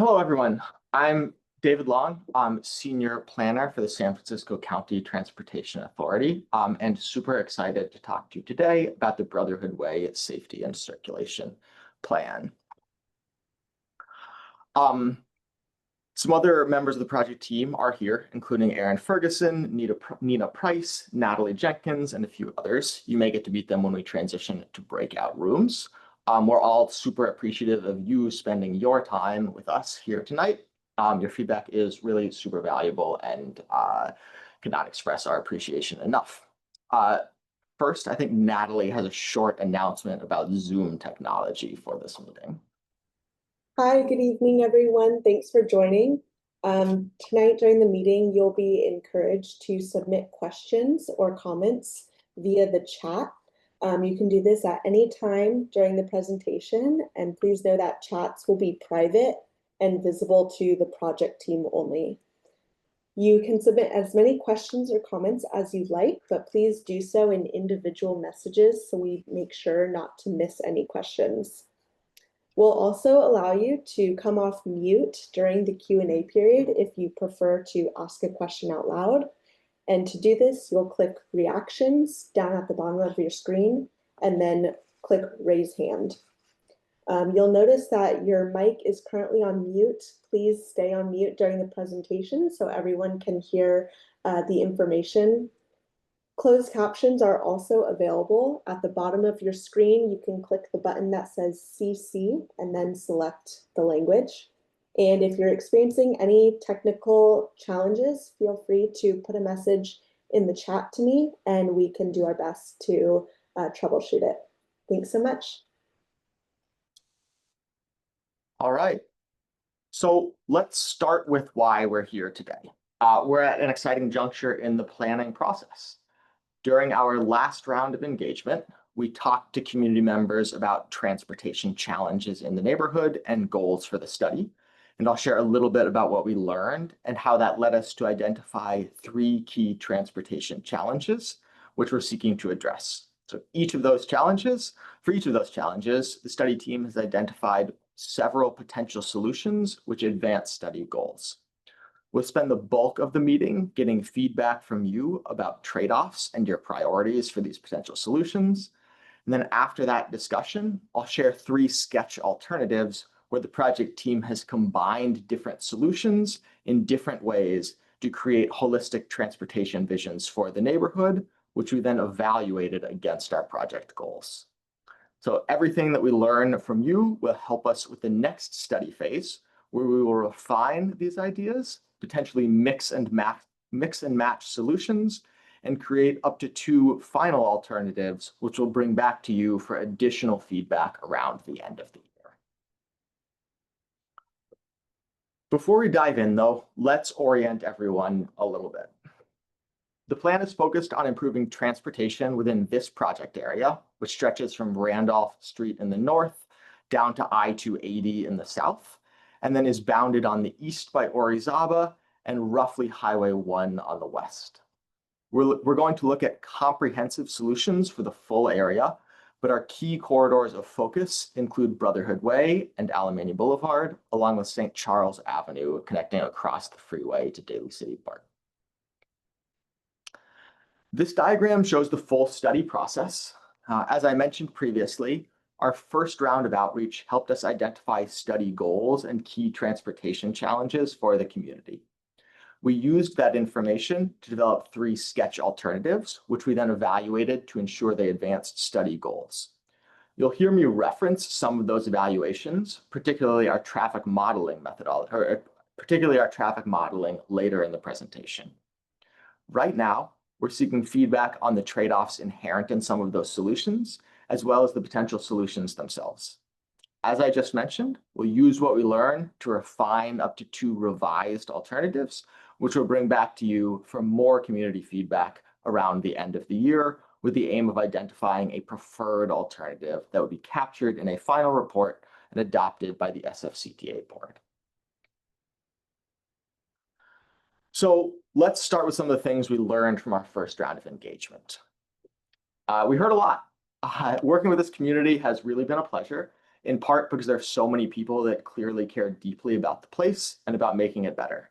Hello, everyone. I'm David Long. I'm Senior Planner for the San Francisco County Transportation Authority, and super excited to talk to you today about the Brotherhood Way Safety and Circulation Plan. Some other members of the project team are here, including Erin Ferguson, Nina Price, Natalie Jenkins, and a few others. You may get to meet them when we transition to breakout rooms. We're all super appreciative of you spending your time with us here tonight. Your feedback is really super valuable and cannot express our appreciation enough. First, I think Natalie has a short announcement about Zoom technology for this meeting. Hi, good evening, everyone. Thanks for joining. Tonight during the meeting, you'll be encouraged to submit questions or comments via the chat. You can do this at any time during the presentation, and please know that chats will be private and visible to the project team only. You can submit as many questions or comments as you like, but please do so in individual messages so we make sure not to miss any questions. We'll also allow you to come off mute during the Q&A period if you prefer to ask a question out loud. And to do this, you'll click Reactions down at the bottom of your screen and then click Raise Hand. You'll notice that your mic is currently on mute. Please stay on mute during the presentation so everyone can hear the information. Closed captions are also available. At the bottom of your screen, you can click the button that says CC and then select the language. And if you're experiencing any technical challenges, feel free to put a message in the chat to me and we can do our best to troubleshoot it. Thanks so much. All right. So let's start with why we're here today. We're at an exciting juncture in the planning process. During our last round of engagement, we talked to community members about transportation challenges in the neighborhood and goals for the study. And I'll share a little bit about what we learned and how that led us to identify 3 key transportation challenges, which we're seeking to address. So for each of those challenges, the study team has identified several potential solutions which advance study goals. We'll spend the bulk of the meeting getting feedback from you about trade-offs and your priorities for these potential solutions. And then after that discussion, I'll share 3 sketch alternatives where the project team has combined different solutions in different ways to create holistic transportation visions for the neighborhood, which we then evaluated against our project goals. So everything that we learn from you will help us with the next study phase, where we will refine these ideas, potentially mix and match solutions, and create up to 2 final alternatives, which we'll bring back to you for additional feedback around the end of the year. Before we dive in, though, let's orient everyone a little bit. The plan is focused on improving transportation within this project area, which stretches from Randolph Street in the north down to I-280 in the south, and then is bounded on the east by Orizaba and roughly Highway 1 on the west. We're going to look at comprehensive solutions for the full area, but our key corridors of focus include Brotherhood Way and Alamany Boulevard, along with St. Charles Avenue, connecting across the freeway to Daly City Park. This diagram shows the full study process. As I mentioned previously, our first round of outreach helped us identify study goals and key transportation challenges for the community. We used that information to develop 3 sketch alternatives, which we then evaluated to ensure they advanced study goals. You'll hear me reference some of those evaluations, particularly our traffic modeling later in the presentation. Right now, we're seeking feedback on the trade-offs inherent in some of those solutions, as well as the potential solutions themselves. As I just mentioned, we'll use what we learn to refine up to 2 revised alternatives, which we'll bring back to you for more community feedback around the end of the year, with the aim of identifying a preferred alternative that would be captured in a final report and adopted by the SFCTA board. So let's start with some of the things we learned from our first round of engagement. We heard a lot. Working with this community has really been a pleasure, in part because there are so many people that clearly care deeply about the place and about making it better.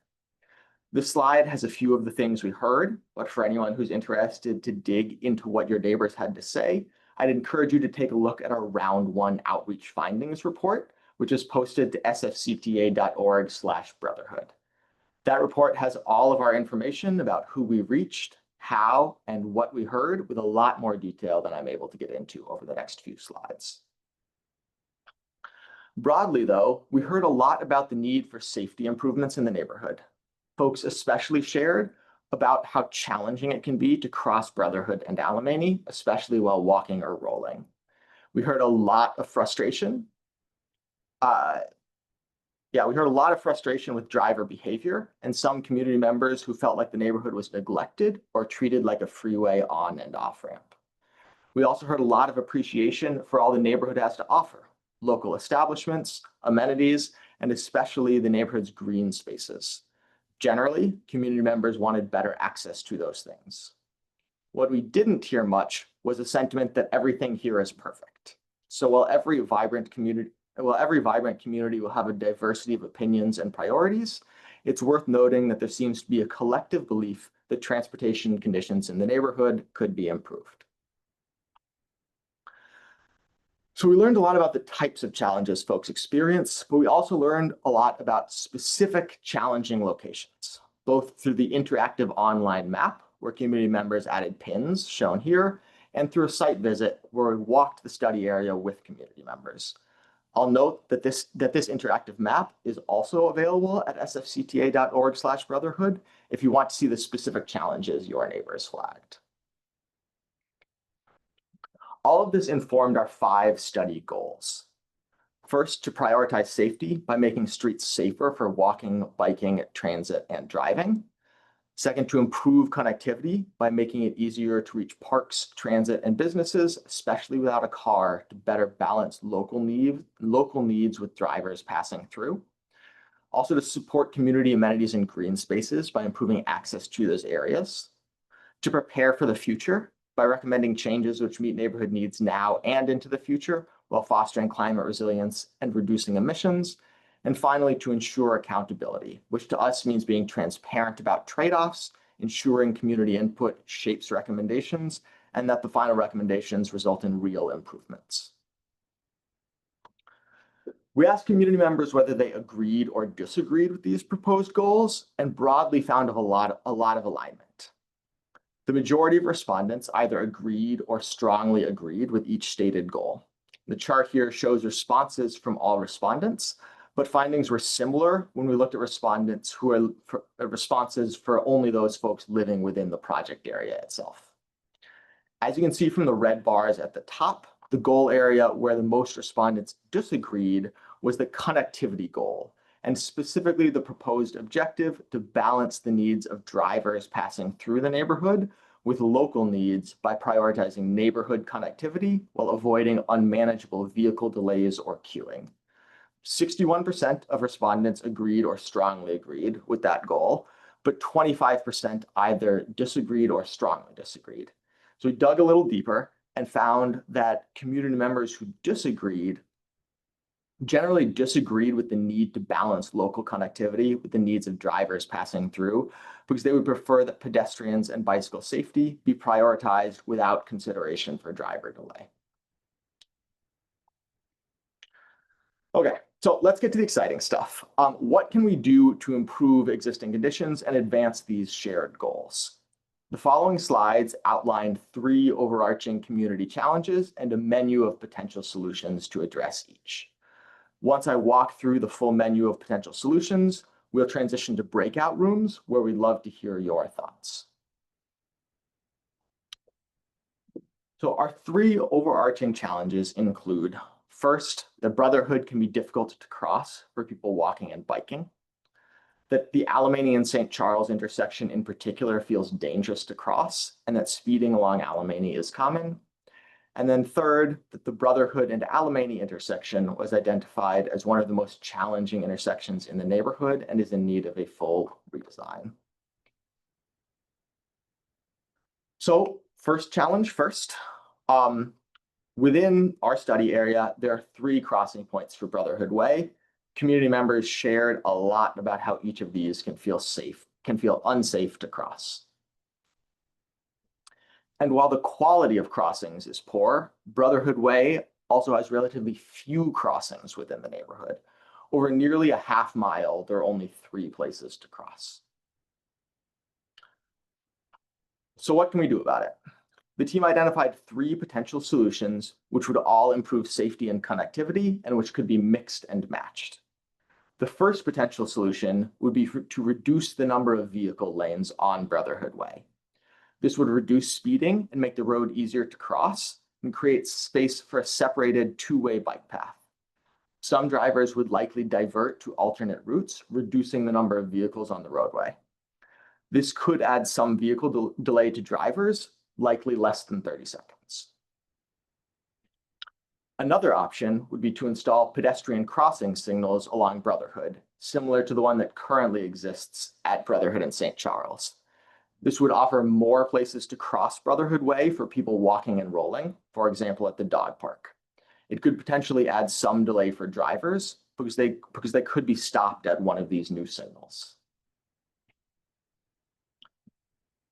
This slide has a few of the things we heard, but for anyone who's interested to dig into what your neighbors had to say, I'd encourage you to take a look at our round 1 outreach findings report, which is posted to sfcta.org/brotherhood. That report has all of our information about who we reached, how, and what we heard with a lot more detail than I'm able to get into over the next few slides. Broadly, though, we heard a lot about the need for safety improvements in the neighborhood. Folks especially shared about how challenging it can be to cross Brotherhood and Alemany, especially while walking or rolling. We heard a lot of frustration. We heard a lot of frustration with driver behavior and some community members who felt like the neighborhood was neglected or treated like a freeway on and off ramp. We also heard a lot of appreciation for all the neighborhood has to offer: local establishments, amenities, and especially the neighborhood's green spaces. Generally, community members wanted better access to those things. What we didn't hear much was a sentiment that everything here is perfect. So while every vibrant community will have a diversity of opinions and priorities, it's worth noting that there seems to be a collective belief that transportation conditions in the neighborhood could be improved. So we learned a lot about the types of challenges folks experience, but we also learned a lot about specific challenging locations, both through the interactive online map, where community members added pins, shown here, and through a site visit where we walked the study area with community members. I'll note that this interactive map is also available at sfcta.org/brotherhood if you want to see the specific challenges your neighbors flagged. All of this informed our 5 study goals. First, to prioritize safety by making streets safer for walking, biking, transit, and driving. Second, to improve connectivity by making it easier to reach parks, transit, and businesses, especially without a car, to better balance local needs with drivers passing through. Also, to support community amenities and green spaces by improving access to those areas. To prepare for the future by recommending changes which meet neighborhood needs now and into the future while fostering climate resilience and reducing emissions. And finally, to ensure accountability, which to us means being transparent about trade-offs, ensuring community input shapes recommendations, and that the final recommendations result in real improvements. We asked community members whether they agreed or disagreed with these proposed goals, and broadly found a lot of alignment. The majority of respondents either agreed or strongly agreed with each stated goal. The chart here shows responses from all respondents, but findings were similar when we looked at responses for only those folks living within the project area itself. As you can see from the red bars at the top, the goal area where the most respondents disagreed was the connectivity goal, and specifically the proposed objective to balance the needs of drivers passing through the neighborhood with local needs by prioritizing neighborhood connectivity while avoiding unmanageable vehicle delays or queuing. 61% of respondents agreed or strongly agreed with that goal, but 25% either disagreed or strongly disagreed. So we dug a little deeper and found that community members who generally disagreed with the need to balance local connectivity with the needs of drivers passing through, because they would prefer that pedestrians and bicycle safety be prioritized without consideration for driver delay. Okay, so let's get to the exciting stuff. What can we do to improve existing conditions and advance these shared goals? The following slides outline 3 overarching community challenges and a menu of potential solutions to address each. Once I walk through the full menu of potential solutions, we'll transition to breakout rooms where we'd love to hear your thoughts. So our 3 overarching challenges include: first, the Brotherhood can be difficult to cross for people walking and biking. That the Alemany and St. Charles intersection in particular feels dangerous to cross, and that speeding along Alemany is common. And then third, that the Brotherhood and Alemany intersection was identified as one of the most challenging intersections in the neighborhood and is in need of a full redesign. So first challenge first. Within our study area, there are 3 crossing points for Brotherhood Way. Community members shared a lot about how each of these can feel unsafe to cross. And while the quality of crossings is poor, Brotherhood Way also has relatively few crossings within the neighborhood. Over nearly a half mile, there are only 3 places to cross. So what can we do about it? The team identified 3 potential solutions, which would all improve safety and connectivity, and which could be mixed and matched. The first potential solution would be to reduce the number of vehicle lanes on Brotherhood Way. This would reduce speeding and make the road easier to cross and create space for a separated 2-way bike path. Some drivers would likely divert to alternate routes, reducing the number of vehicles on the roadway. This could add some vehicle delay to drivers, likely less than 30 seconds. Another option would be to install pedestrian crossing signals along Brotherhood, similar to the one that currently exists at Brotherhood and St. Charles. This would offer more places to cross Brotherhood Way for people walking and rolling, for example, at the dog park. It could potentially add some delay for drivers because they could be stopped at one of these new signals.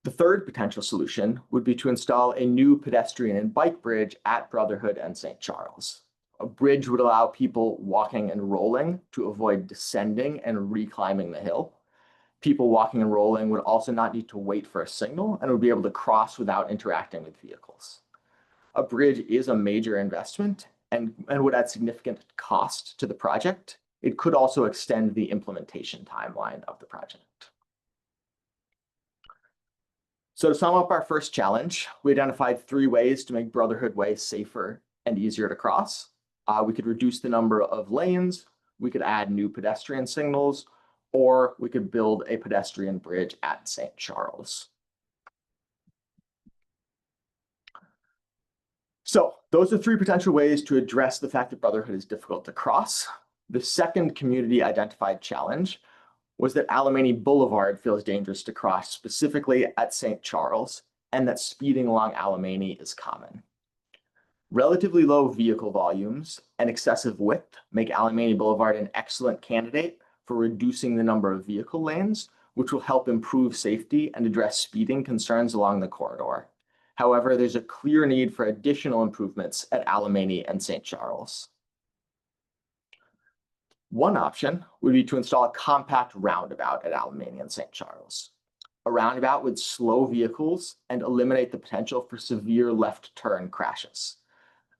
The third potential solution would be to install a new pedestrian and bike bridge at Brotherhood and St. Charles. A bridge would allow people walking and rolling to avoid descending and reclimbing the hill. People walking and rolling would also not need to wait for a signal and would be able to cross without interacting with vehicles. A bridge is a major investment and would add significant cost to the project. It could also extend the implementation timeline of the project. So to sum up our first challenge, we identified 3 ways to make Brotherhood Way safer and easier to cross. We could reduce the number of lanes, we could add new pedestrian signals, or we could build a pedestrian bridge at St. Charles. So those are 3 potential ways to address the fact that Brotherhood is difficult to cross. The second community identified challenge was that Alemany Boulevard feels dangerous to cross, specifically at St. Charles, and that speeding along Alemany is common. Relatively low vehicle volumes and excessive width make Alemany Boulevard an excellent candidate for reducing the number of vehicle lanes, which will help improve safety and address speeding concerns along the corridor. However, there's a clear need for additional improvements at Alemany and St. Charles. One option would be to install a compact roundabout at Alemany and St. Charles. A roundabout would slow vehicles and eliminate the potential for severe left turn crashes.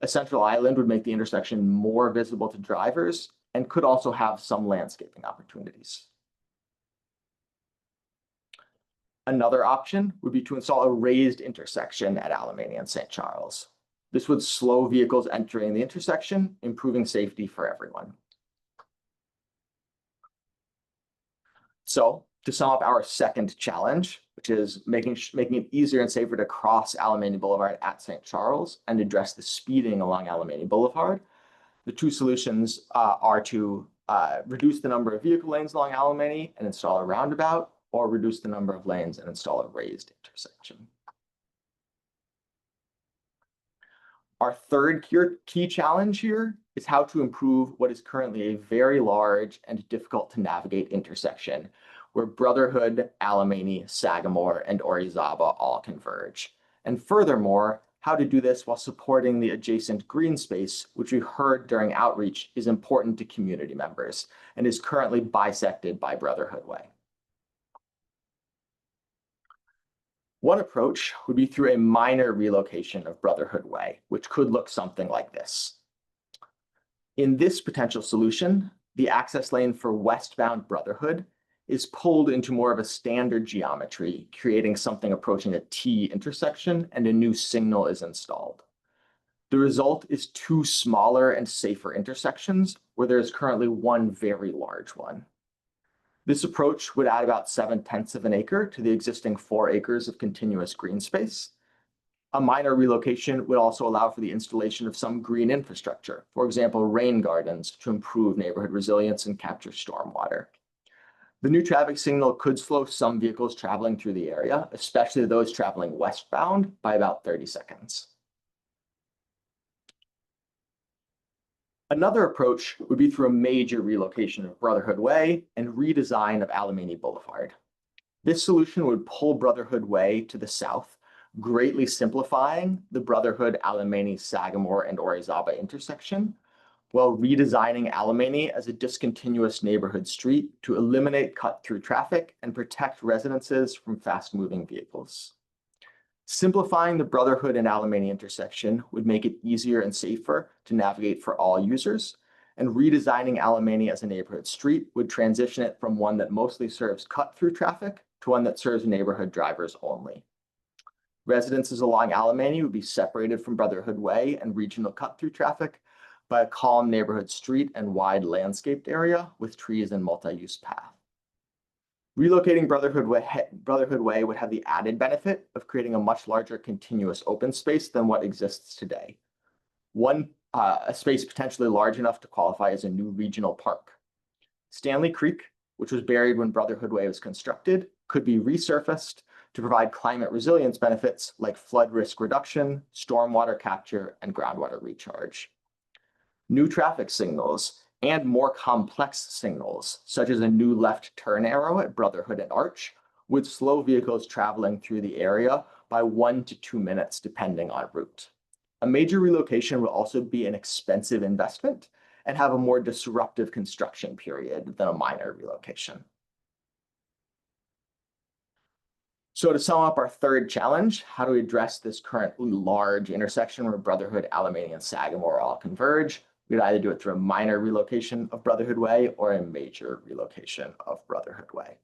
A central island would make the intersection more visible to drivers and could also have some landscaping opportunities. Another option would be to install a raised intersection at Alemany and St. Charles. This would slow vehicles entering the intersection, improving safety for everyone. So to sum up our second challenge, which is making it easier and safer to cross Alemany Boulevard at St. Charles and address the speeding along Alemany Boulevard, the 2 solutions are to reduce the number of vehicle lanes along Alemany and install a roundabout, or reduce the number of lanes and install a raised intersection. Our third key challenge here is how to improve what is currently a very large and difficult to navigate intersection where Brotherhood, Alemany, Sagamore, and Orizaba all converge. And furthermore, how to do this while supporting the adjacent green space, which we heard during outreach is important to community members and is currently bisected by Brotherhood Way. One approach would be through a minor relocation of Brotherhood Way, which could look something like this. In this potential solution, the access lane for westbound Brotherhood is pulled into more of a standard geometry, creating something approaching a T intersection, and a new signal is installed. The result is 2 smaller and safer intersections where there is currently 1 very large one. This approach would add about 7/10 of an acre to the existing 4 acres of continuous green space. A minor relocation would also allow for the installation of some green infrastructure, for example, rain gardens, to improve neighborhood resilience and capture stormwater. The new traffic signal could slow some vehicles traveling through the area, especially those traveling westbound, by about 30 seconds. Another approach would be through a major relocation of Brotherhood Way and redesign of Alamany Boulevard. This solution would pull Brotherhood Way to the south, greatly simplifying the Brotherhood, Alamany, Sagamore, and Orizaba intersection, while redesigning Alamany as a discontinuous neighborhood street to eliminate cut-through traffic and protect residences from fast-moving vehicles. Simplifying the Brotherhood and Alamany intersection would make it easier and safer to navigate for all users, and redesigning Alamany as a neighborhood street would transition it from one that mostly serves cut-through traffic to one that serves neighborhood drivers only. Residences along Alamany would be separated from Brotherhood Way and regional cut-through traffic by a calm neighborhood street and wide landscaped area with trees and multi-use path. Relocating Brotherhood Way would have the added benefit of creating a much larger continuous open space than what exists today. A space potentially large enough to qualify as a new regional park. Stanley Creek, which was buried when Brotherhood Way was constructed, could be resurfaced to provide climate resilience benefits like flood risk reduction, stormwater capture, and groundwater recharge. New traffic signals and more complex signals, such as a new left turn arrow at Brotherhood and Arch, would slow vehicles traveling through the area by 1 to 2 minutes, depending on route. A major relocation will also be an expensive investment and have a more disruptive construction period than a minor relocation. So to sum up our third challenge, how do we address this currently large intersection where Brotherhood, Alamany, and Sagamore all converge? We'd either do it through a minor relocation of Brotherhood Way or a major relocation of Brotherhood Way.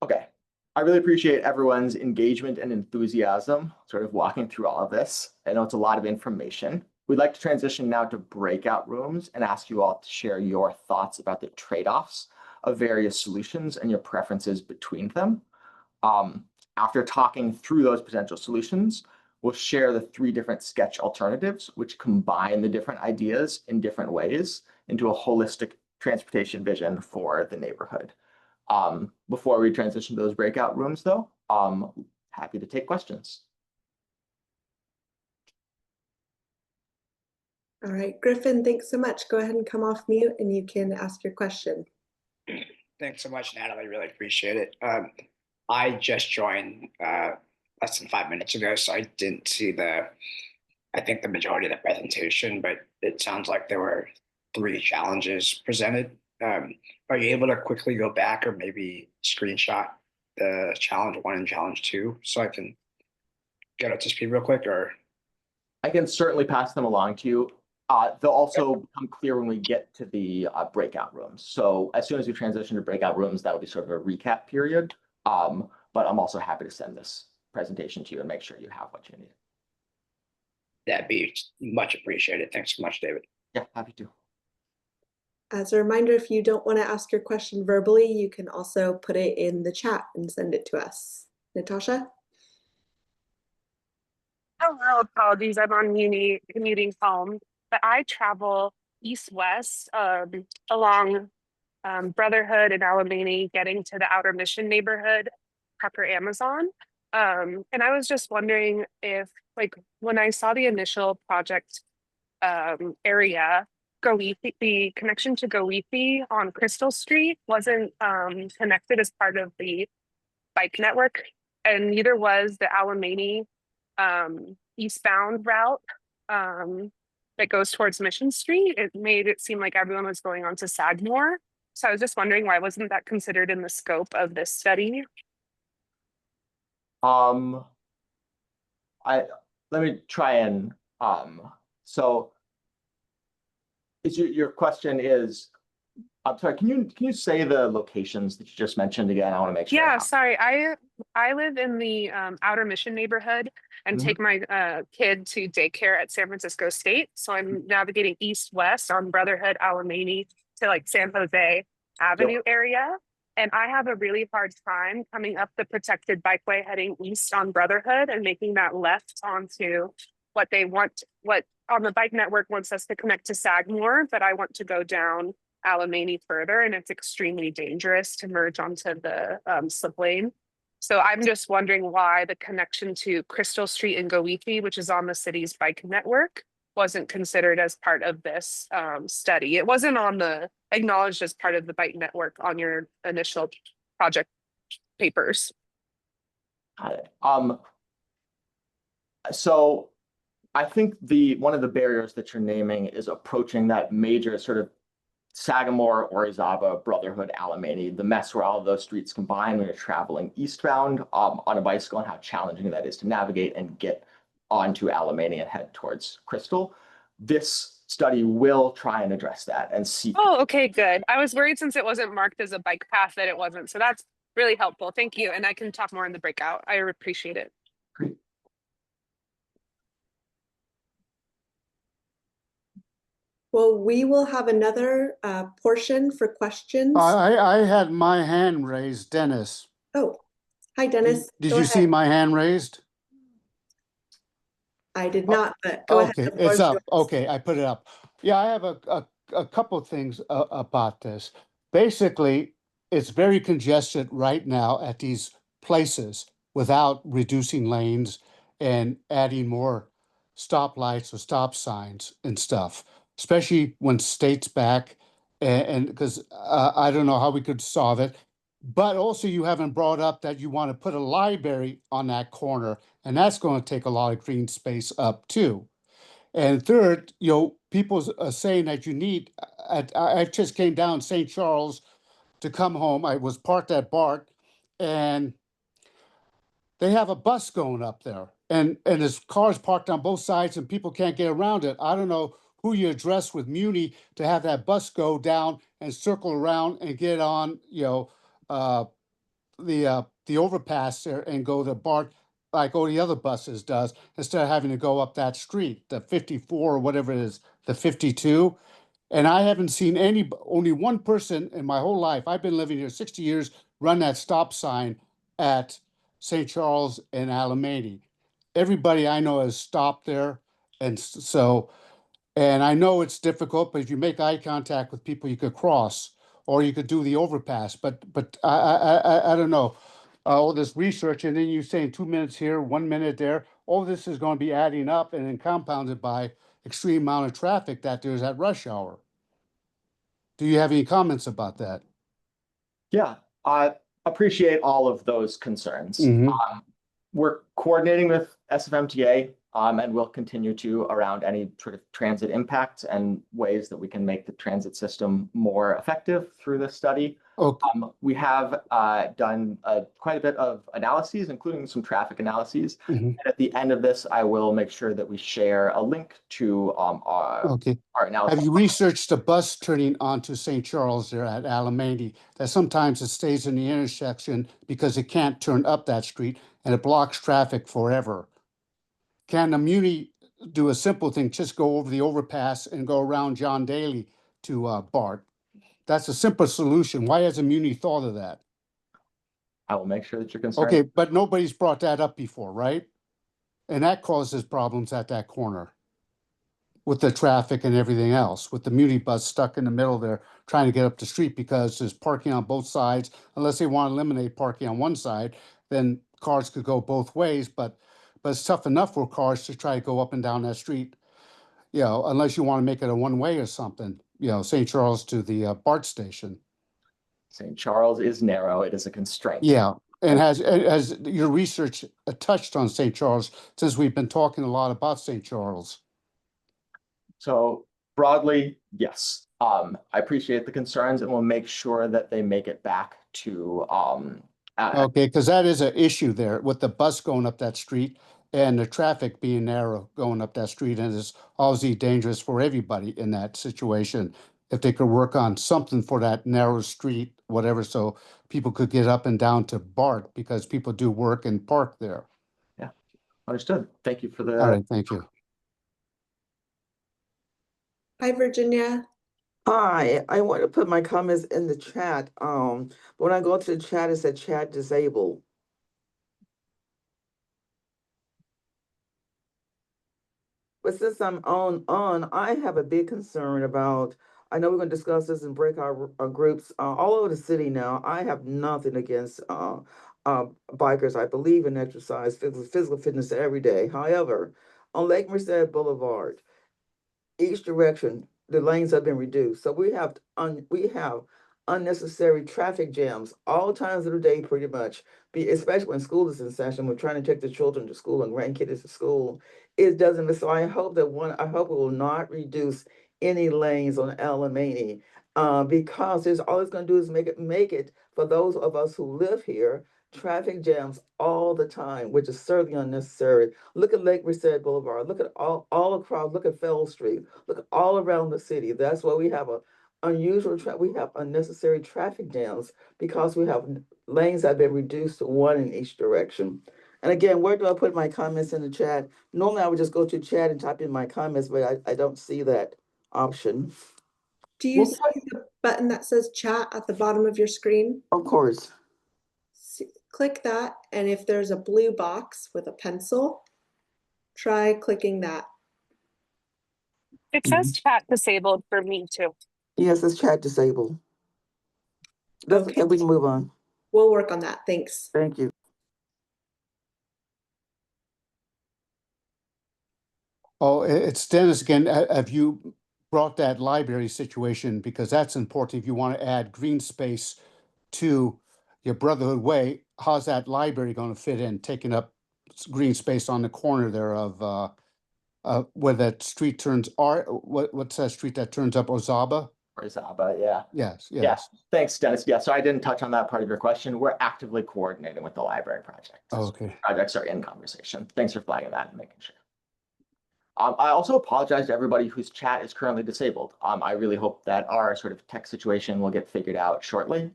Okay, I really appreciate everyone's engagement and enthusiasm, sort of walking through all of this. I know it's a lot of information. We'd like to transition now to breakout rooms and ask you all to share your thoughts about the trade-offs of various solutions and your preferences between them. After talking through those potential solutions, we'll share the 3 different sketch alternatives, which combine the different ideas in different ways into a holistic transportation vision for the neighborhood. Before we transition to those breakout rooms, though, happy to take questions. All right, Griffin, thanks so much. Go ahead and come off mute and you can ask your question. Thanks so much, Natalie. Really appreciate it. I just joined less than 5 minutes ago, so I didn't see I think the majority of the presentation, but it sounds like there were 3 challenges presented. Are you able to quickly go back or maybe screenshot the challenge 1 and challenge 2 so I can get up to speed real quick? Or I can certainly pass them along to you. They'll also become clear when we get to the breakout rooms. So as soon as we transition to breakout rooms, that'll be sort of a recap period. But I'm also happy to send this presentation to you and make sure you have what you need. that'd be much appreciated. Thanks so much, David. Yeah, happy to. As a reminder, if you don't want to ask your question verbally, you can also put it in the chat and send it to us. Natasha? Hello, apologies. I'm on commuting home, but I travel east-west along Brotherhood and Alamany, getting to the Outer Mission neighborhood, Tucker Amazon. And I was just wondering if, like, when I saw the initial project area, the connection to Goethe on Crystal Street wasn't connected as part of the bike network, and neither was the Alamany eastbound route that goes towards Mission Street. It made it seem like everyone was going on to Sagamore. So I was just wondering, why wasn't that considered in the scope of this study? Let me try and so is your question is, I'm sorry, can you say the locations that you just mentioned again? I want to make sure. Yeah, sorry. I live in the Outer Mission neighborhood and take my kid to daycare at San Francisco State. So I'm navigating east-west on Brotherhood, Alamany to like San Jose Avenue area. And I have a really hard time coming up the protected bikeway heading east on Brotherhood and making that left onto what on the bike network wants us to connect to Sagamore, but I want to go down Alamany further, and it's extremely dangerous to merge onto the slip lane. So I'm just wondering why the connection to Crystal Street in Goethe, which is on the city's bike network, wasn't considered as part of this study. It wasn't on the acknowledged as part of the bike network on your initial project papers. Got it. So I think one of the barriers that you're naming is approaching that major sort of Sagamore, Orizaba, Brotherhood, Alamany, the mess where all of those streets combine when you're traveling eastbound on a bicycle, and how challenging that is to navigate and get onto Alamany and head towards Crystal. This study will try and address that and seek. Oh, okay, good. I was worried since it wasn't marked as a bike path that it wasn't. So that's really helpful. Thank you. And I can talk more in the breakout. I appreciate it. Great. Well, we will have another portion for questions. I had my hand raised, Dennis. Oh, hi, Dennis. Did Go you see ahead. my hand raised? I did not, but go ahead. Okay, The floor it's is up. yours. Okay, I put it up. Yeah, I have a couple things about this. Basically, it's very congested right now at these places without reducing lanes and adding more stoplights or stop signs and stuff, especially when state's back. And because I don't know how we could solve it. But also, you haven't brought up that you want to put a library on that corner, and that's going to take a lot of green space up too. And third, people are saying that you need. I just came down St. Charles to come home. I was parked at BART, and they have a bus going up there, and there's cars parked on both sides, and people can't get around it. I don't know who you address with Muni to have that bus go down and circle around and get on, uh, the overpass there and go to BART like all the other buses does, instead of having to go up that street, the 54 or whatever it is, the 52. And I haven't seen only one person in my whole life, I've been living here 60 years, run that stop sign at St. Charles and Alamany. Everybody I know has stopped there. And I know it's difficult, but if you make eye contact with people, you could cross, or you could do the overpass. But I don't know. All this research, and then you saying 2 minutes here, 1 minute there. All this is going to be adding up and then compounded by extreme amount of traffic that there's at rush hour. Do you have any comments about that? Yeah, I appreciate all of those concerns. Mhm. We're coordinating with SFMTA, and we'll continue to around any sort of transit impacts and ways that we can make the transit system more effective through this study. Okay. We have done quite a bit of analyses, including some traffic analyses. Mhm. And at the end of this, I will make sure that we share a link to Okay. our analysis. Have you researched the bus turning onto St. Charles there at Alamany? That sometimes it stays in the intersection because it can't turn up that street and it blocks traffic forever. Can the Muni do a simple thing, just go over the overpass and go around John Daly to BART? That's a simple solution. Why hasn't Muni thought of that? I will make sure that you're concerned. Okay, but nobody's brought that up before, right? And that causes problems at that corner with the traffic and everything else, with the Muni bus stuck in the middle there trying to get up the street because there's parking on both sides. Unless they want to eliminate parking on one side, then cars could go both ways, but it's tough enough for cars to try to go up and down that street, unless you want to make it a one-way or something, St. Charles to the BART station. St. Charles is narrow. It is a constraint. Yeah, and has your research touched on St. Charles, since we've been talking a lot about St. Charles? So broadly, yes. I appreciate the concerns, and we'll make sure that they make it back to Okay, because that is an issue there with the bus going up that street and the traffic being narrow going up that street, and it's obviously dangerous for everybody in that situation. If they could work on something for that narrow street, whatever, so people could get up and down to BART, because people do work and park there. Yeah, understood. Thank you for the. All right, thank you. Hi, Virginia. Hi, I want to put my comments in the chat. When I go to the chat, it said chat disabled. But since I'm on, I have a big concern about, I know we're going to discuss this and break our groups all over the city now. I have nothing against bikers. I believe in exercise, physical fitness every day. However, on Lake Merced Boulevard, each direction, the lanes have been reduced. So we have unnecessary traffic jams all times of the day, pretty much. Especially when school is in session, we're trying to take the children to school and grandkids to school. It doesn't. So I hope I hope it will not reduce any lanes on Alamany, because there's all it's going to do is make it for those of us who live here. Traffic jams all the time, which is certainly unnecessary. Look at Lake Merced Boulevard. Look at all across. Look at Fell Street. Look all around the city. That's why we have we have unnecessary traffic jams because we have lanes that have been reduced to one in each direction. And again, where do I put my comments in the chat? Normally I would just go to chat and type in my comments, but I don't see that option. Do you see the button that says chat at the bottom of your screen? Of course. Click that, and if there's a blue box with a pencil, try clicking that. It says chat disabled for me too. Yes, it's chat disabled. That's okay. We can move on. We'll work on that. Thanks. Thank you. Oh, it's Dennis again. Have you brought that library situation? Because that's important if you want to add green space to your Brotherhood Way. How's that library going to fit in, taking up green space on the corner there of where that street turns, what's that street that turns up, Ozaba? Rizaba, yeah. Yes, Yeah, yes. thanks, Dennis. Yeah, so I didn't touch on that part of your question. We're actively coordinating with the library project. So Okay. projects are in conversation. Thanks for flagging that and making sure. I also apologize to everybody whose chat is currently disabled. I really hope that our sort of tech situation will get figured out shortly.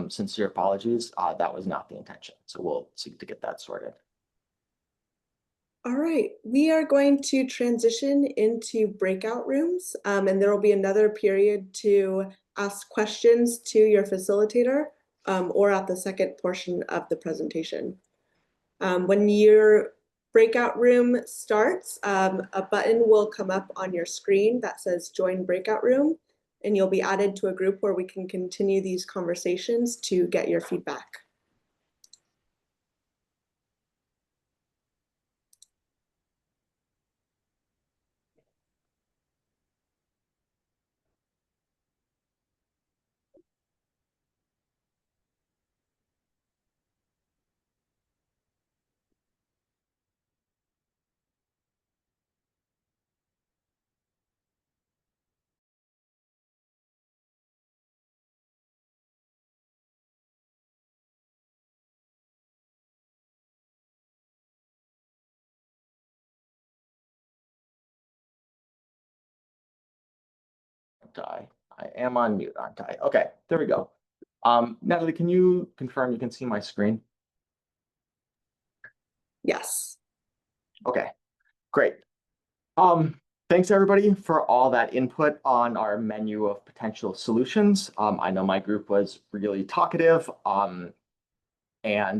Sincere apologies. That was not the intention. So we'll seek to get that sorted. All right, we are going to transition into breakout rooms, and there will be another period to ask questions to your facilitator or at the second portion of the presentation. When your breakout room starts, a button will come up on your screen that says Join Breakout Room, and you'll be added to a group where we can continue these conversations to get your feedback. I am on mute, aren't I? Okay, there we go. Natalie, can you confirm you can see my screen? Yes. Okay, great. Thanks everybody for all that input on our menu of potential solutions. I know my group was really talkative, and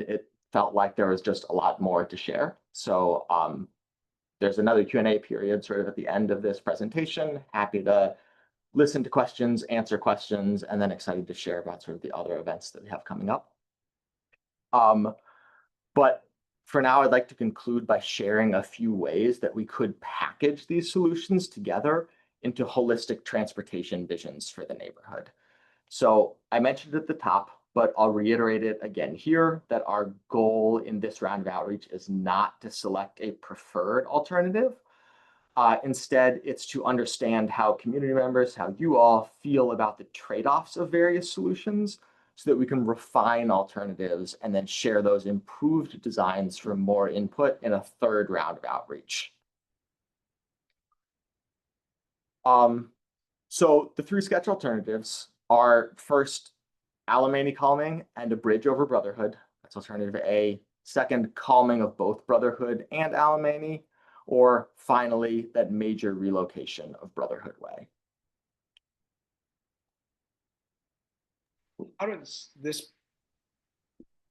it felt like there was just a lot more to share. So there's another Q&A period sort of at the end of this presentation. Happy to listen to questions, answer questions, and then excited to share about sort of the other events that we have coming up. But for now, I'd like to conclude by sharing a few ways that we could package these solutions together into holistic transportation visions for the neighborhood. So I mentioned at the top, but I'll reiterate it again here, that our goal in this round of outreach is not to select a preferred alternative. Instead, it's to understand how community members, how you all feel about the trade-offs of various solutions so that we can refine alternatives and then share those improved designs for more input in a third round of outreach. So the three sketch alternatives are first, Alamany calming and a bridge over Brotherhood. That's alternative A. Second, calming of both Brotherhood and Alamany. Or finally, that major relocation of Brotherhood Way. How does this?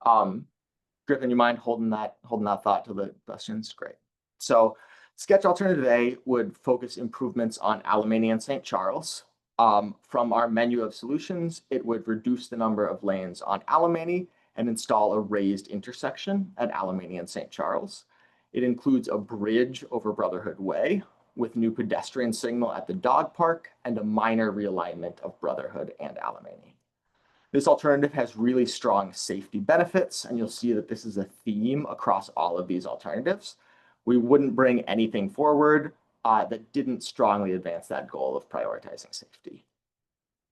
Griffin, you mind holding that thought to the questions? Great. So sketch alternative A would focus improvements on Alamany and St. Charles. From our menu of solutions, it would reduce the number of lanes on Alamany and install a raised intersection at Alamany and St. Charles. It includes a bridge over Brotherhood Way with new pedestrian signal at the dog park and a minor realignment of Brotherhood and Alamany. This alternative has really strong safety benefits, and you'll see that this is a theme across all of these alternatives. We wouldn't bring anything forward that didn't strongly advance that goal of prioritizing safety.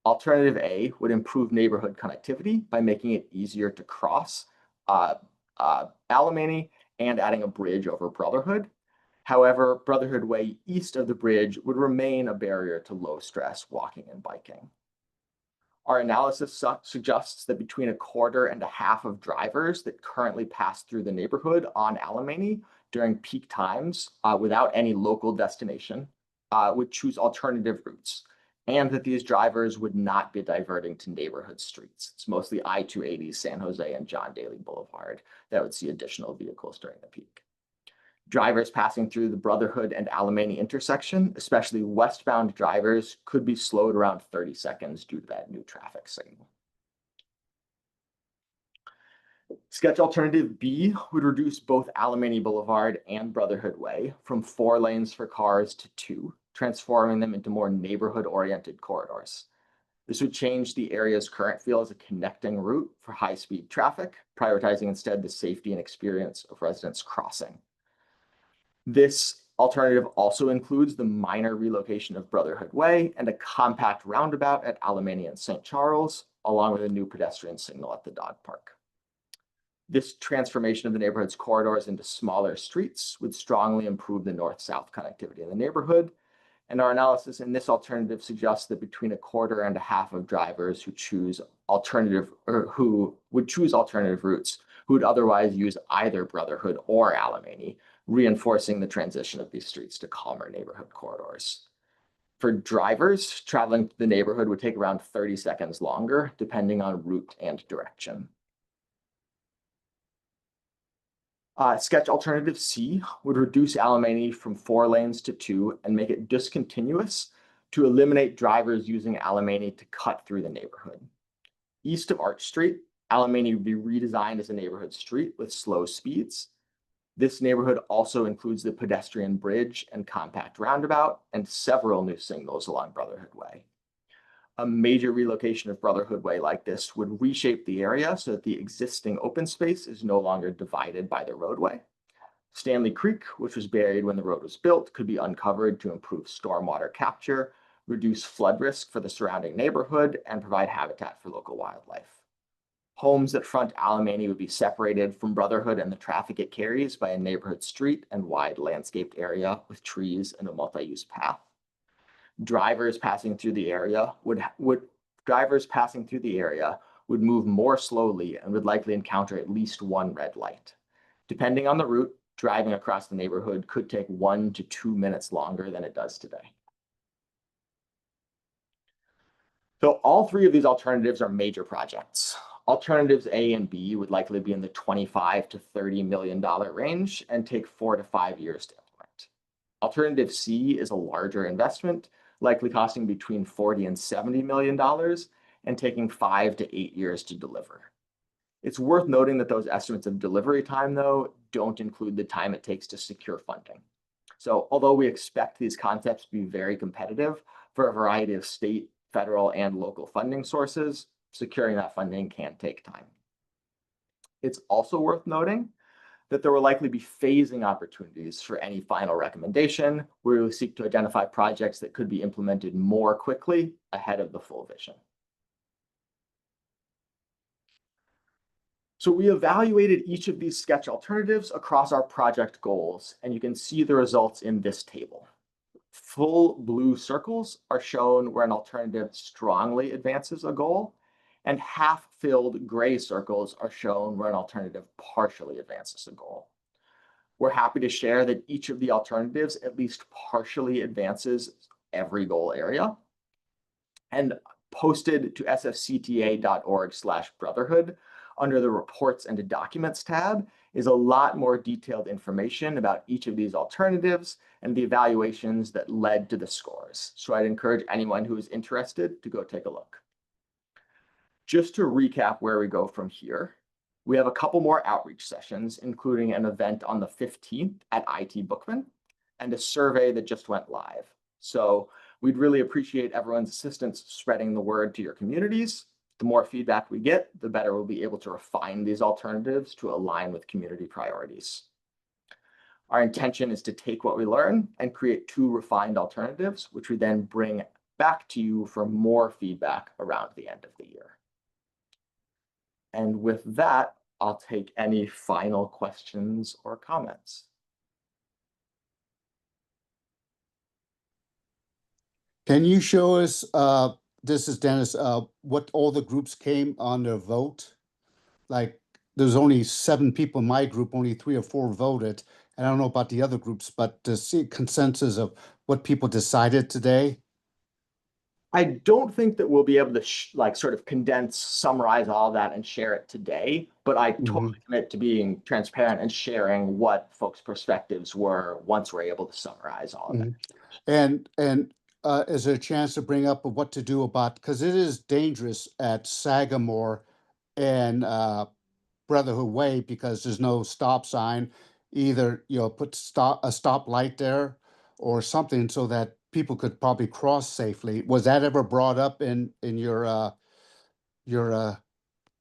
Alternative A would improve neighborhood connectivity by making it easier to cross Alamany and adding a bridge over Brotherhood. However, Brotherhood Way east of the bridge would remain a barrier to low-stress walking and biking. Our analysis suggests that between 1/4 and 1/2 of drivers that currently pass through the neighborhood on Alamany during peak times without any local destination would choose alternative routes, and that these drivers would not be diverting to neighborhood streets. It's mostly I-280, San Jose, and John Daly Boulevard that would see additional vehicles during the peak. Drivers passing through the Brotherhood and Alamany intersection, especially westbound drivers, could be slowed around 30 seconds due to that new traffic signal. Sketch alternative B would reduce both Alamany Boulevard and Brotherhood Way from 4 lanes for cars to 2, transforming them into more neighborhood-oriented corridors. This would change the area's current feel as a connecting route for high-speed traffic, prioritizing instead the safety and experience of residents crossing. This alternative also includes the minor relocation of Brotherhood Way and a compact roundabout at Alamany and St. Charles, along with a new pedestrian signal at the dog park. This transformation of the neighborhood's corridors into smaller streets would strongly improve the north-south connectivity in the neighborhood. And our analysis in this alternative suggests that between 1/4 and 1/2 of drivers who choose alternative or who would choose alternative routes who would otherwise use either Brotherhood or Alamany, reinforcing the transition of these streets to calmer neighborhood corridors. For drivers, traveling to the neighborhood would take around 30 seconds longer, depending on route and direction. Sketch alternative C would reduce Alamany from 4 lanes to 2 and make it discontinuous to eliminate drivers using Alamany to cut through the neighborhood. East of Arch Street, Alamany would be redesigned as a neighborhood street with slow speeds. This neighborhood also includes the pedestrian bridge and compact roundabout and several new signals along Brotherhood Way. A major relocation of Brotherhood Way like this would reshape the area so that the existing open space is no longer divided by the roadway. Stanley Creek, which was buried when the road was built, could be uncovered to improve stormwater capture, reduce flood risk for the surrounding neighborhood, and provide habitat for local wildlife. Homes that front Alamany would be separated from Brotherhood and the traffic it carries by a neighborhood street and wide landscaped area with trees and a multi-use path. Drivers passing through the area would move more slowly and would likely encounter at least one red light. Depending on the route, driving across the neighborhood could take 1 to 2 minutes longer than it does today. So all 3 of these alternatives are major projects. Alternatives A and B would likely be in the $25 to $30 million range and take 4 to 5 years to implement. Alternative C is a larger investment, likely costing between $40 and $70 million and taking 5 to 8 years to deliver. It's worth noting that those estimates of delivery time, though, don't include the time it takes to secure funding. So although we expect these concepts to be very competitive for a variety of state, federal, and local funding sources, securing that funding can take time. It's also worth noting that there will likely be phasing opportunities for any final recommendation, where we will seek to identify projects that could be implemented more quickly ahead of the full vision. So we evaluated each of these sketch alternatives across our project goals, and you can see the results in this table. Full blue circles are shown where an alternative strongly advances a goal, and half-filled gray circles are shown where an alternative partially advances a goal. We're happy to share that each of the alternatives at least partially advances every goal area. And posted to sfcta.org/brotherhood under the Reports and Documents tab is a lot more detailed information about each of these alternatives and the evaluations that led to the scores. So I'd encourage anyone who is interested to go take a look. Just to recap where we go from here, We have a couple more outreach sessions, including an event on the 15th at IT Bookman and a survey that just went live. So we'd really appreciate everyone's assistance spreading the word to your communities. The more feedback we get, the better we'll be able to refine these alternatives to align with community priorities. Our intention is to take what we learn and create 2 refined alternatives, which we then bring back to you for more feedback around the end of the year. And with that, I'll take any final questions or comments. Can you show us, this is Dennis, what all the groups came on their vote? Like, there's only 7 people in my group, only 3 or 4 voted. And I don't know about the other groups, but to see consensus of what people decided today. I don't think that we'll be able to sort of condense, summarize all of that and share it today, but I totally commit to being transparent and sharing what folks' perspectives were once we're able to summarize all of it. And is there a chance to bring up what to do about, because it is dangerous at Sagamore and Brotherhood Way because there's no stop sign. Either, put a stop light there or something so that people could probably cross safely. Was that ever brought up in your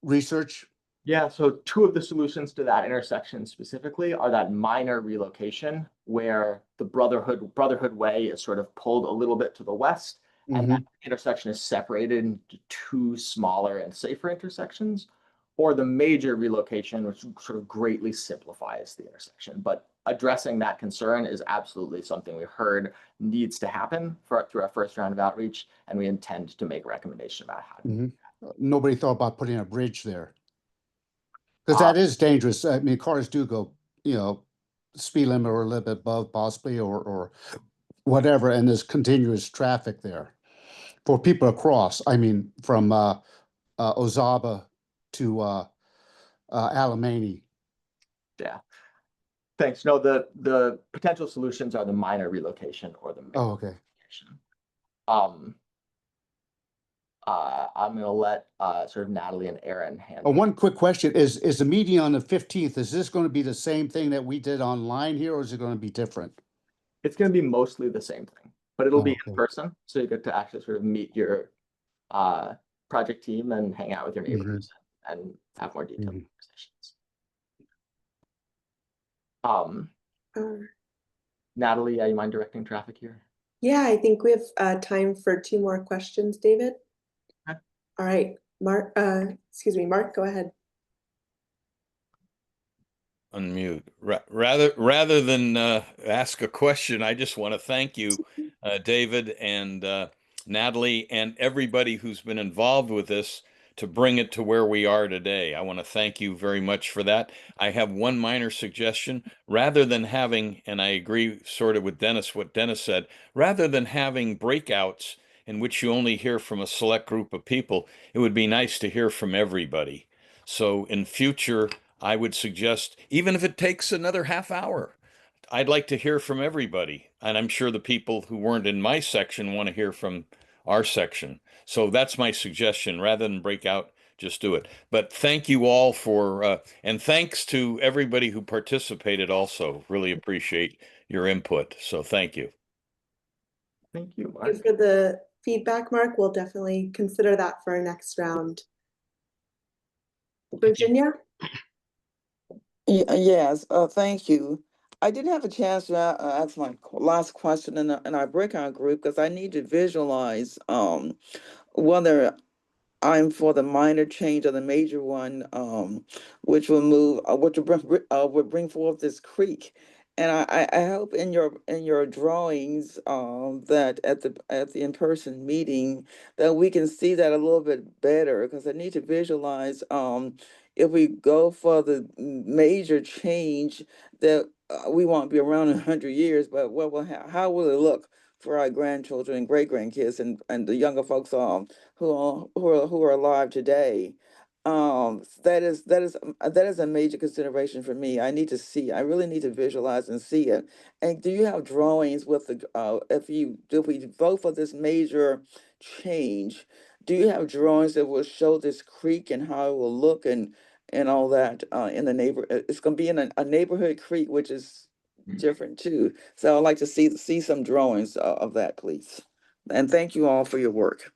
research? Yeah, so 2 of the solutions to that intersection specifically are that minor relocation where the Brotherhood Way is sort of pulled a little bit to the west, and that intersection is separated into 2 smaller and safer intersections, or the major relocation, which sort of greatly simplifies the intersection. But addressing that concern is absolutely something we heard needs to happen through our first round of outreach, and we intend to make a recommendation about how to do that. Nobody thought about putting a bridge there. Because that is dangerous. I mean, cars do go, speed limit or a little bit above possibly or whatever, and there's continuous traffic there for people across. I mean, from Ozaba to Alamany. Yeah. Thanks. No, the potential solutions are the minor relocation or the major okay. relocation. I'm going to let sort of Natalie and Aaron handle. One quick question is the meeting on the 15th, is this going to be the same thing that we did online here, or is it going to be different? It's going to be mostly the same thing, but it'll be in okay. person. So you get to actually sort of meet your project team and hang out with your neighbors and have more detailed conversations. Natalie, you mind directing traffic here? Yeah, I think we have time for 2 more questions, David. Okay. All right, Mark, Mark, go ahead. Unmute. Rather than ask a question, I just want to thank you, David and Natalie, and everybody who's been involved with this to bring it to where we are today. I want to thank you very much for that. I have one minor suggestion. Rather than having, and I agree sort of with Dennis, what Dennis said, rather than having breakouts in which you only hear from a select group of people, it would be nice to hear from everybody. So in future, I would suggest, even if it takes another half hour, I'd like to hear from everybody. And I'm sure the people who weren't in my section want to hear from our section. So that's my suggestion. Rather than break out, just do it. But thank you all for, and thanks to everybody who participated also. Really appreciate your input. So thank you. Thank you, Mark. Thank you for the feedback, Mark. We'll definitely consider that for our next round. Virginia? Yes, thank you. I didn't have a chance to ask my last question in our breakout group because I need to visualize whether I'm for the minor change or the major one, which will move, which will bring forth this creek. And I hope in your drawings, that at the in-person meeting, that we can see that a little bit better, because I need to visualize, if we go for the major change, that we won't be around in 100 years, but how will it look for our grandchildren and great grandkids and the younger folks who are alive today? That is a major consideration for me. I really need to visualize and see it. And do you have drawings with the if we vote for this major change, do you have drawings that will show this creek and how it will look, and and all that in the neighbor. It's going to be in a neighborhood creek, which is different too. So I'd like to see some drawings of that, please. And thank you all for your work.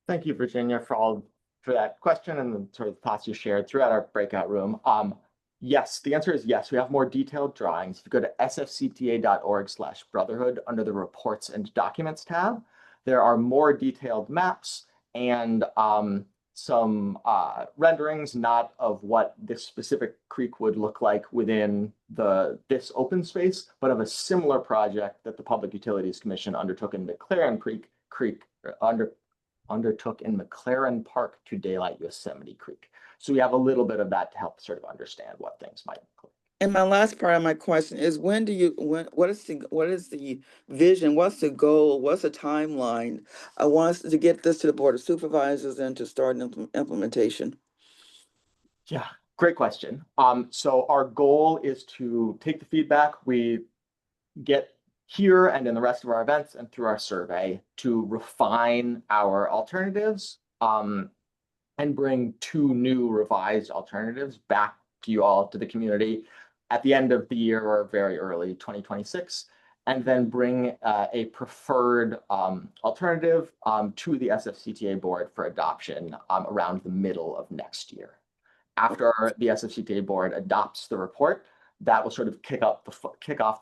Thank you, Virginia, for that question and the sort of thoughts you shared throughout our breakout room. Yes, the answer is yes. We have more detailed drawings. If you go to sfcta.org/brotherhood under the Reports and Documents tab, there are more detailed maps and some renderings, not of what this specific creek would look like within this open space, but of a similar project that the Public Utilities Commission undertook in McLaren undertook in McLaren Park to daylight Yosemite Creek. So we have a little bit of that to help sort of understand what things might look like. And my last part of my question is, what is the vision? What's the goal? What's the timeline? I want us to get this to the Board of Supervisors and to start implementation. Yeah, great question. So our goal is to take the feedback we get here and in the rest of our events and through our survey to refine our alternatives and bring 2 new revised alternatives back to you all, to the community at the end of the year or very early 2026, and then bring a preferred alternative to the SFCTA board for adoption around the middle of next year. After the SFCTA board adopts the report, that will sort of kick off the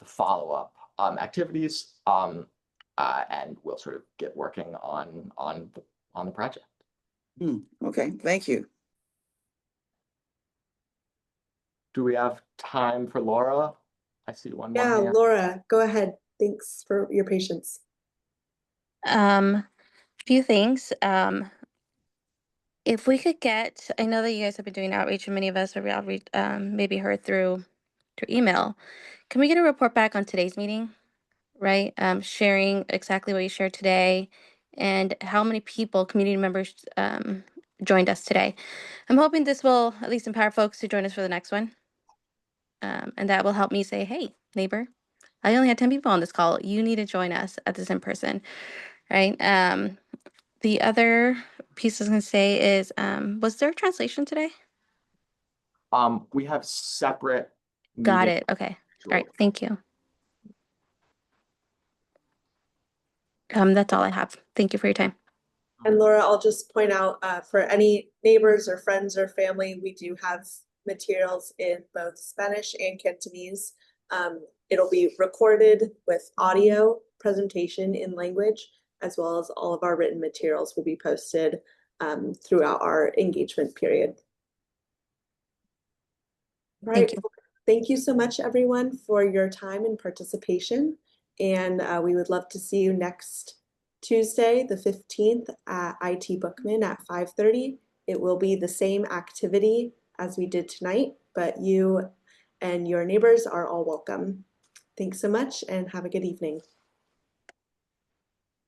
follow-up activities, and we'll sort of get working on the project. Okay, thank you. Do we have time for Laura? I see one more Yeah, hand. Laura, go ahead. Thanks for your patience. Few things. If we could get, I know that you guys have been doing outreach, and many of us have outreach, maybe heard through email. Can we get a report back on today's meeting? Right, sharing exactly what you shared today, and how many people, community members, joined us today. I'm hoping this will at least empower folks to join us for the next one, and that will help me say, "Hey, neighbor, I only had 10 people on this call. You need to join us at this in person." Right. The other piece I was going to say is, was there a translation today? We have separate Got meeting it. Okay. All right. tools. Thank you. That's all I have. Thank you for your time. And Laura, I'll just point out for any neighbors or friends or family, we do have materials in both Spanish and Cantonese. It'll be recorded with audio presentation in language, as well as all of our written materials will be posted throughout our engagement period. All right. Thank you. Thank you so much, everyone, for your time and participation. And we would love to see you next Tuesday, the 15th at IT Bookman at 5:30. It will be the same activity as we did tonight, but you and your neighbors are all welcome. Thanks so much and have a good evening.